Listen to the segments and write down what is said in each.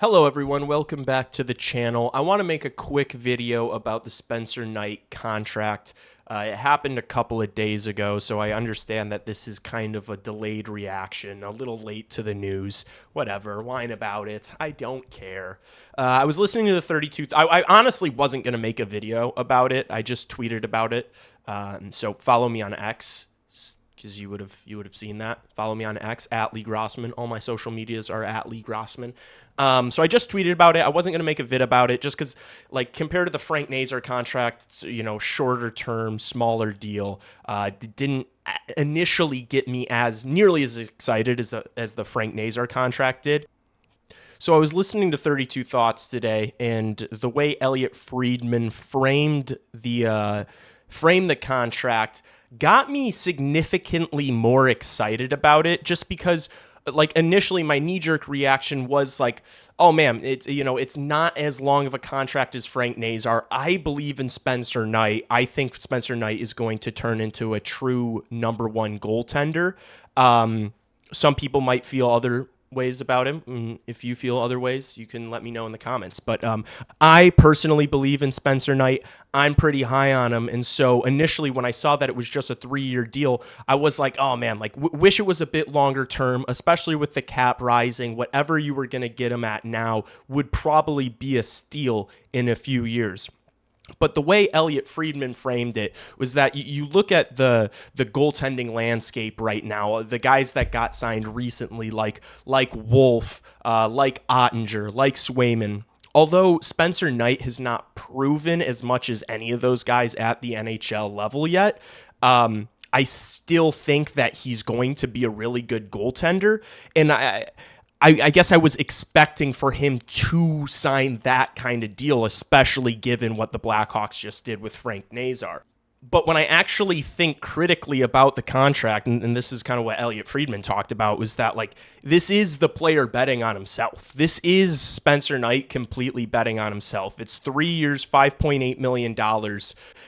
Hello everyone, welcome back to the channel. I want to make a quick video about the Spencer Knight contract. It happened a couple of days ago, so I understand that this is kind of a delayed reaction, a little late to the news. Whatever, whine about it. I don't care. I was listening to the 32. I honestly wasn't going to make a video about it. I just tweeted about it. So follow me on X, because you would have seen that. Follow me on X at Lee Grossman. All my social medias are at Lee Grossman. So I just tweeted about it. I wasn't going to make a vid about it just because, like, compared to the Frank Nazar contract, it's, shorter term, smaller deal, didn't initially get me as nearly as excited as the Frank Nazar contract did. So I was listening to 32 Thoughts today, and the way Elliot Friedman framed the contract got me significantly more excited about it, just because, like, initially my knee-jerk reaction was like, oh man, it's not as long of a contract as Frank Nazar. I believe in Spencer Knight. I think Spencer Knight is going to turn into a true number one goaltender. Some people might feel other ways about him. If you feel other ways, you can let me know in the comments. But I personally believe in Spencer Knight. I'm pretty high on him. And so initially when I saw that it was just a 3-year deal, I was like, oh man, like wish it was a bit longer term, especially with the cap rising. Whatever you were going to get him at now would probably be a steal in a few years. But the way Elliot Friedman framed it was that you look at the goaltending landscape right now, the guys that got signed recently, like Wolf, like Ottinger, like Swayman. Although Spencer Knight has not proven as much as any of those guys at the NHL level yet, I still think that he's going to be a really good goaltender. And I guess I was expecting for him to sign that kind of deal, especially given what the Blackhawks just did with Frank Nazar. But when I actually think critically about the contract, and this is kind of what Elliot Friedman talked about, was that, like, this is the player betting on himself. This is Spencer Knight completely betting on himself. It's 3 years, $5.8 million.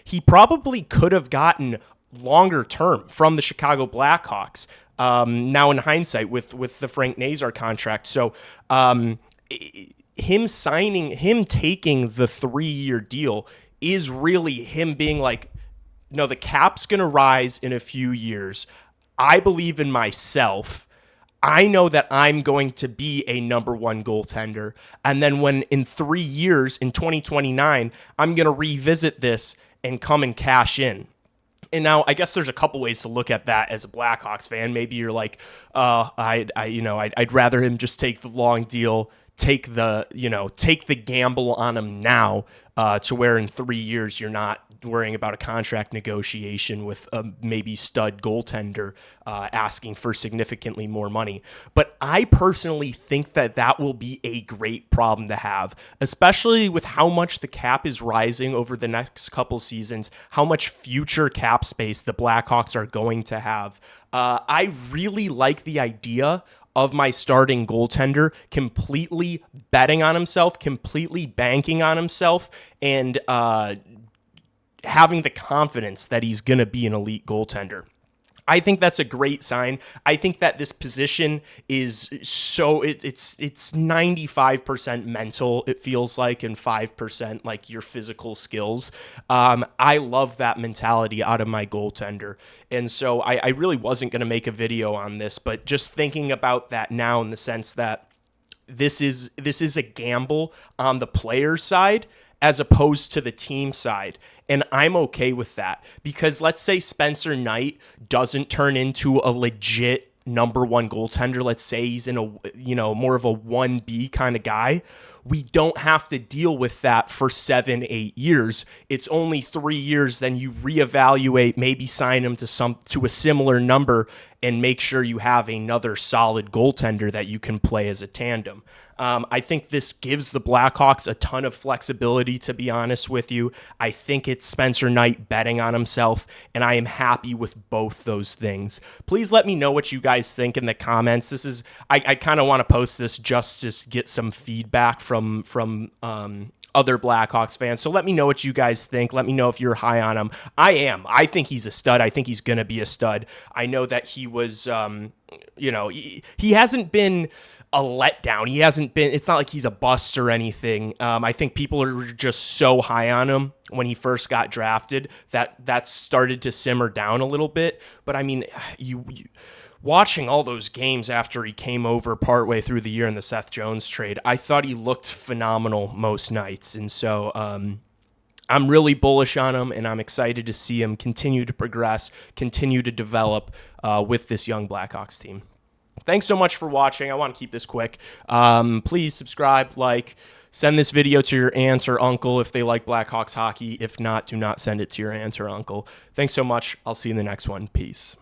He probably could have gotten longer term from the Chicago Blackhawks. Now in hindsight with the Frank Nazar contract. So him taking the 3-year deal is really him being like, no, the cap's going to rise in a few years. I believe in myself. I know that I'm going to be a number one goaltender. And then when in 3 years, in 2029, I'm going to revisit this and come and cash in. And now I guess there's a couple ways to look at that as a Blackhawks fan. Maybe you're like, I'd rather him just take the long deal, take the gamble on him now, to where in 3 years you're not worrying about a contract negotiation with a maybe stud goaltender asking for significantly more money. But I personally think that will be a great problem to have, especially with how much the cap is rising over the next couple seasons, how much future cap space the Blackhawks are going to have. I really like the idea of my starting goaltender completely betting on himself, completely banking on himself, and having the confidence that he's going to be an elite goaltender. I think that's a great sign. I think that this position is it's 95% mental, it feels like, and 5% like your physical skills. I love that mentality out of my goaltender. And so I really wasn't going to make a video on this, but just thinking about that now in the sense that this is a gamble on the player side as opposed to the team side. And I'm okay with that, because let's say Spencer Knight doesn't turn into a legit number one goaltender. Let's say he's in a, more of a 1B kind of guy. We don't have to deal with that for 7-8 years. It's only 3 years. Then you reevaluate, maybe sign him to a similar number, and make sure you have another solid goaltender that you can play as a tandem. I think this gives the Blackhawks a ton of flexibility, to be honest with you. I think it's Spencer Knight betting on himself, and I am happy with both those things. Please let me know what you guys think in the comments. I kind of want to post this just to get some feedback from other Blackhawks fans. So let me know what you guys think. Let me know if you're high on him. I am. I think he's a stud. I think he's going to be a stud. I know that he was he hasn't been a letdown. He hasn't been, it's not like he's a bust or anything. I think people are just so high on him when he first got drafted that started to simmer down a little bit. But I mean, you watching all those games after he came over partway through the year in the Seth Jones trade, I thought he looked phenomenal most nights. And so, I'm really bullish on him, and I'm excited to see him continue to progress, continue to develop with this young Blackhawks team. Thanks so much for watching. I want to keep this quick. Please subscribe, like, send this video to your aunt or uncle if they like Blackhawks hockey. If not, do not send it to your aunt or uncle. Thanks so much. I'll see you in the next one. Peace.